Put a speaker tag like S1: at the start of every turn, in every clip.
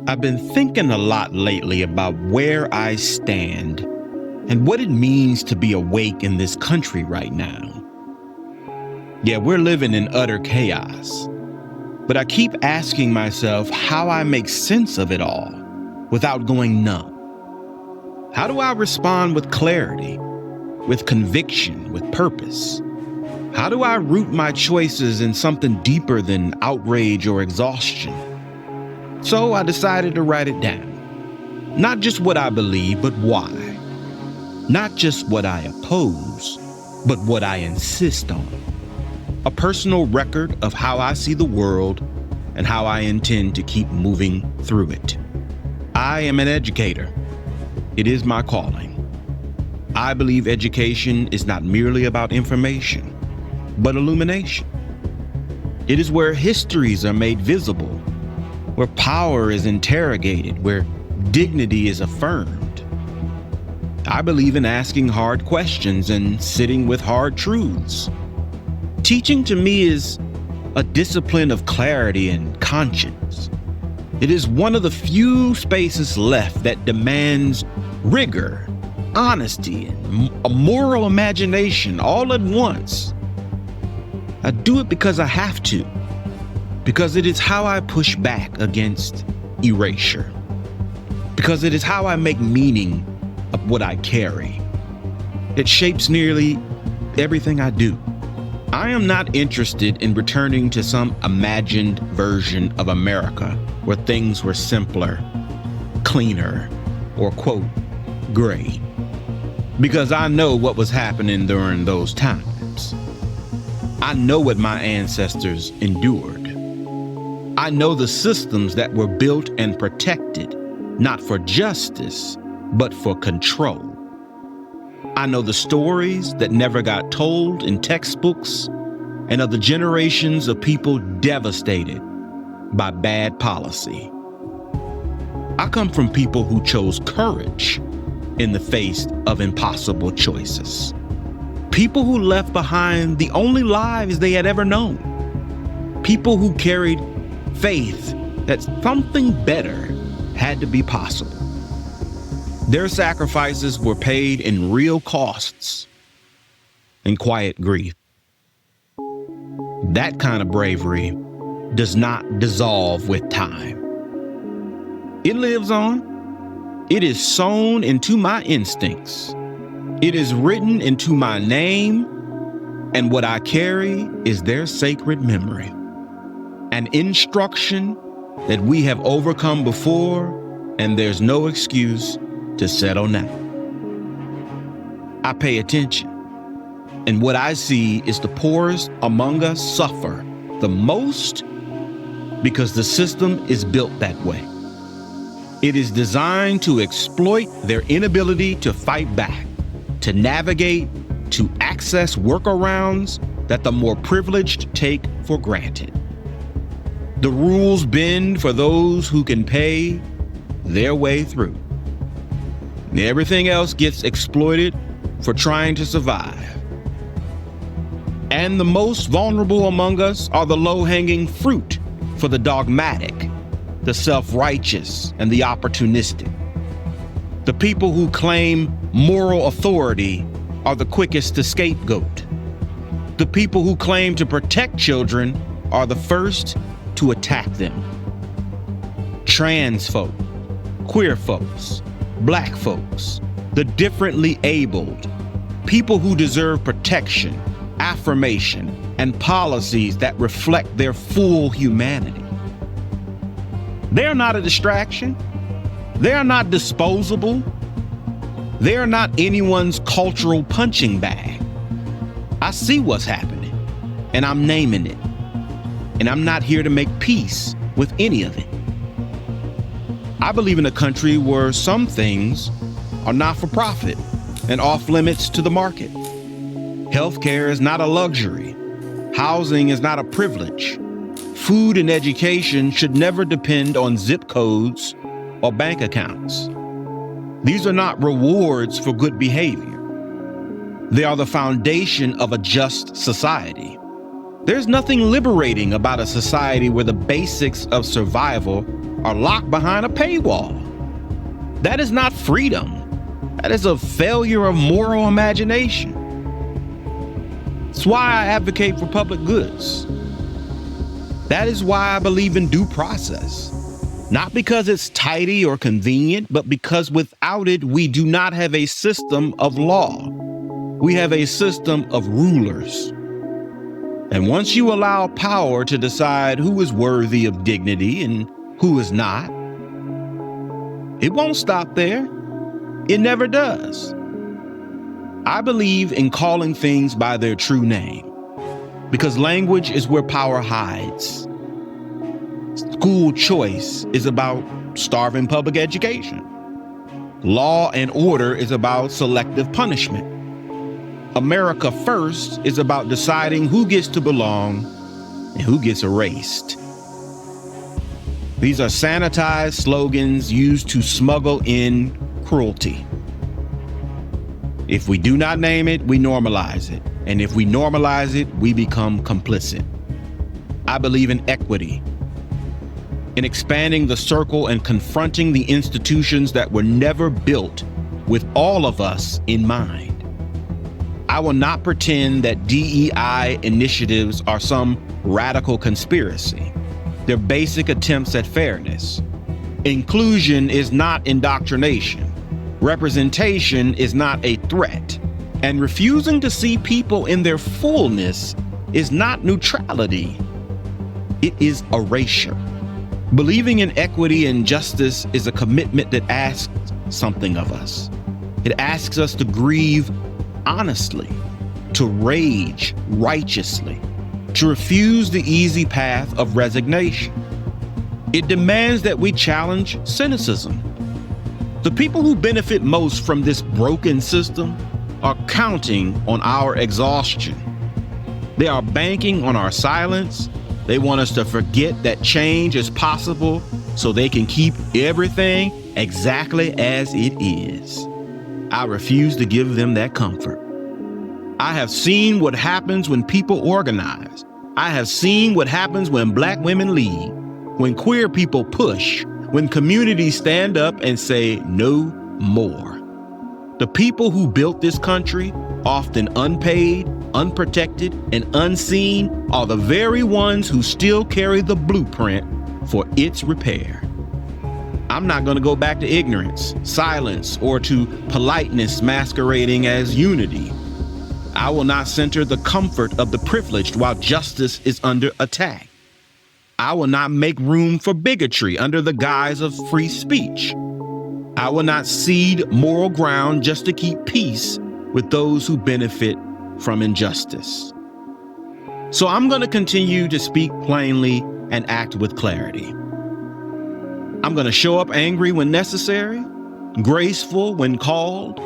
S1: I've been thinking a lot lately about where I stand and what it means to be awake in this country right now. Yeah, we're living in utter chaos, but I keep asking myself how I make sense of it all without going numb. How do I respond with clarity, with conviction, with purpose? How do I root my choices in something deeper than outrage or exhaustion? So I decided to write it down. Not just what I believe, but why. Not just what I oppose, but what I insist on. A personal record of how I see the world and how I intend to keep moving through it. I am an educator. It is my calling. I believe education is not merely about information, but illumination. It is where histories are made visible, where power is interrogated, where dignity is affirmed. I believe in asking hard questions and sitting with hard truths. Teaching to me is a discipline of clarity and conscience. It is one of the few spaces left that demands rigor, honesty, and a moral imagination all at once. I do it because I have to, because it is how I push back against erasure, because it is how I make meaning of what I carry. It shapes nearly everything I do. I am not interested in returning to some imagined version of America where things were simpler, cleaner, or quote, gray, because I know what was happening during those times. I know what my ancestors endured. I know the systems that were built and protected, not for justice, but for control. I know the stories that never got told in textbooks and of the generations of people devastated by bad policy. I come from people who chose courage in the face of impossible choices. People who left behind the only lives they had ever known. People who carried faith that something better had to be possible. Their sacrifices were paid in real costs and quiet grief. That kind of bravery does not dissolve with time. It lives on. It is sown into my instincts. It is written into my name, and what I carry is their sacred memory. An instruction that we have overcome before, and there's no excuse to settle now. I pay attention, and what I see is the poorest among us suffer the most because the system is built that way. It is designed to exploit their inability to fight back, to navigate, to access workarounds that the more privileged take for granted. The rules bend for those who can pay their way through. Everything else gets exploited for trying to survive. And the most vulnerable among us are the low-hanging fruit for the dogmatic, the self-righteous, and the opportunistic. The people who claim moral authority are the quickest to scapegoat. The people who claim to protect children are the first to attack them. Trans folk, queer folks, Black folks, the differently abled, people who deserve protection, affirmation, and policies that reflect their full humanity. They are not a distraction. They are not disposable. They are not anyone's cultural punching bag. I see what's happening, and I'm naming it. And I'm not here to make peace with any of it. I believe in a country where some things are not for profit and off limits to the market. Healthcare is not a luxury. Housing is not a privilege. Food and education should never depend on zip codes or bank accounts. These are not rewards for good behavior. They are the foundation of a just society. There's nothing liberating about a society where the basics of survival are locked behind a paywall. That is not freedom. That is a failure of moral imagination. That's why I advocate for public goods. That is why I believe in due process. Not because it's tidy or convenient, but because without it, we do not have a system of law. We have a system of rulers. And once you allow power to decide who is worthy of dignity and who is not, it won't stop there. It never does. I believe in calling things by their true name, because language is where power hides. School choice is about starving public education. Law and order is about selective punishment. America First is about deciding who gets to belong and who gets erased. These are sanitized slogans used to smuggle in cruelty. If we do not name it, we normalize it. And if we normalize it, we become complicit. I believe in equity, in expanding the circle and confronting the institutions that were never built with all of us in mind. I will not pretend that DEI initiatives are some radical conspiracy. They're basic attempts at fairness. Inclusion is not indoctrination. Representation is not a threat. And refusing to see people in their fullness is not neutrality. It is erasure. Believing in equity and justice is a commitment that asks something of us. It asks us to grieve honestly, to rage righteously, to refuse the easy path of resignation. It demands that we challenge cynicism. The people who benefit most from this broken system are counting on our exhaustion. They are banking on our silence. They want us to forget that change is possible so they can keep everything exactly as it is. I refuse to give them that comfort. I have seen what happens when people organize. I have seen what happens when Black women lead, when queer people push, when communities stand up and say no more. The people who built this country, often unpaid, unprotected, and unseen, are the very ones who still carry the blueprint for its repair. I'm not going to go back to ignorance, silence, or to politeness masquerading as unity. I will not center the comfort of the privileged while justice is under attack. I will not make room for bigotry under the guise of free speech. I will not cede moral ground just to keep peace with those who benefit from injustice. So I'm going to continue to speak plainly and act with clarity. I'm going to show up angry when necessary, graceful when called,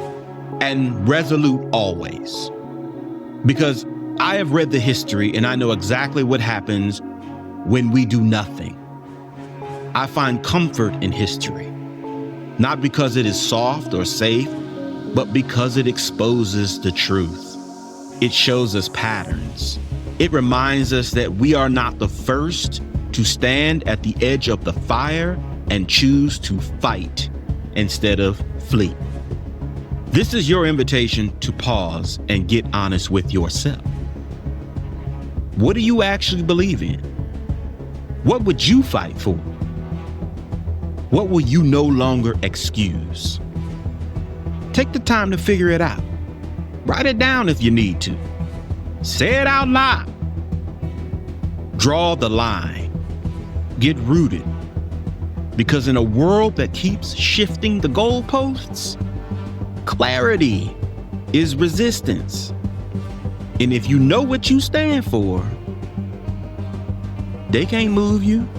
S1: and resolute always. Because I have read the history and I know exactly what happens when we do nothing. I find comfort in history, not because it is soft or safe, but because it exposes the truth. It shows us patterns. It reminds us that we are not the first to stand at the edge of the fire and choose to fight instead of flee. This is your invitation to pause and get honest with yourself. What do you actually believe in? What would you fight for? What will you no longer excuse? Take the time to figure it out. Write it down if you need to. Say it out loud. Draw the line. Get rooted. Because in a world that keeps shifting the goalposts, clarity is resistance. And if you know what you stand for, they can't move you.